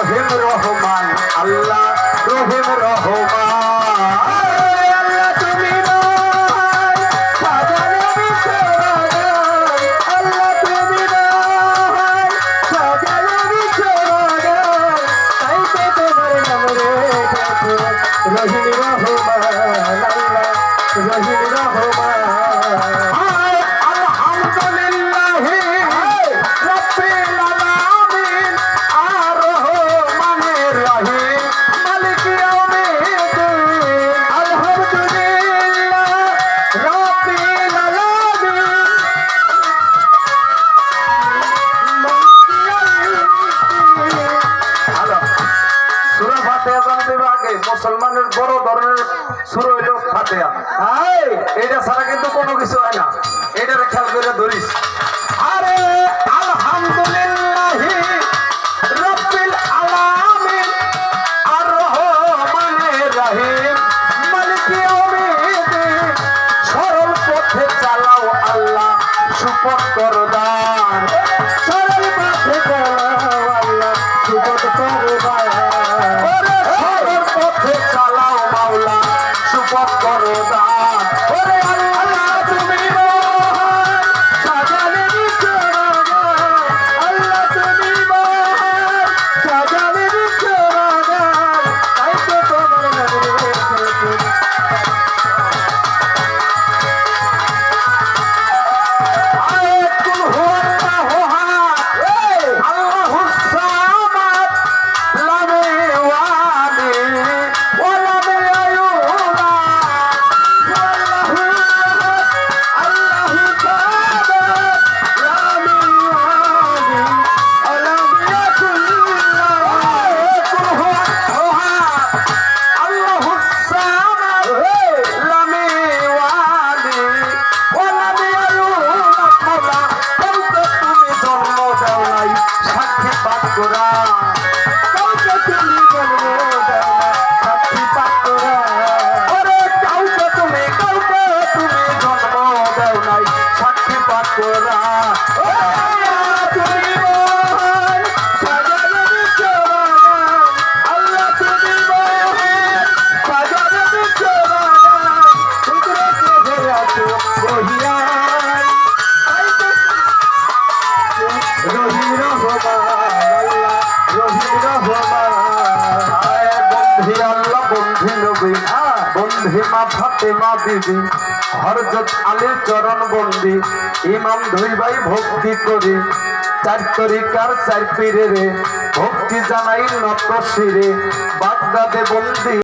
রহিম রহমান আল্লাহ রহিম রহমান আল্লাহ তুমি নয় সাজানো বিশ্বরাগান আল্লাহ তুমি নয় সাজানো বিশ্বরাগান তাই তো তোমার নাম রেখেছে রহিম রহমান আল্লাহ রহিম রহমান মুসলমানের বড় ধরনের শুরু হইল ফাতিহা। এটা ছাড়া কিন্তু কোনো কিছু হয় না, এটার খেয়াল করে ধরিস। আরে আলহামদুলিল্লাহি রাব্বিল আলামিন আর রহমানির রহিম মালিকি ইয়াউমিদ্দিন সরল পথে চালাও আল্লাহ সুপথ কর দান সরল পথে চালাও আল্লাহ সুপথ কর দান চালাও মাওলা সুপথ করো দান ওরে আল্লাহ তুমি মহান সাজানে বিশ্বরাগান আল্লাহ তুমি মহান সাজানে বিশ্বরাগান তাই তো তোমার নাম রেখেছে আয়াতুল হুয়াল্লাহু আহাদ আল্লাহুস সামাদ লাম ইয়ালি ওয়া লাম ইউলাদ আল্লাহু সামাদ লাম ইয়ালিদ ওয়া লাম ইয়াকুল লাহু আয়াতুল হুয়াল্লাহু আহাদ আল্লাহুস সামাদ লাম ইয়ালি ওয়া লাম ইউলাদ মাওলা কাউকে তুমি জন্ম দাও নাই সাক্ষী পাঠ করা কাউকে তুমি জন্ম দাও না সাক্ষী পাঠ করা ওরে কাউকে তুমি জন্ম দাও নাই সাক্ষী পাঠ করা আল্লাহ তুমি মহান সাজানো বিশ্বরাগান আল্লাহ তুমি মহান সাজানো বিশ্বরাগান কুদরতে ভরে আছো বহিয়ান তাই তো রহিম রহমান আল্লাহ রহিম রহমান আয় বন্ধি আল্লাহ বন্ধি নবী বন্ধি মা ফাতেমা বিবি হযরত আলীর চরণ বন্দি ইমাম দুই ভাই ভক্তি করি চার তরিকার চার পীরে রে ভক্তি জানাই নত শিরে বাগদাদে বন্দি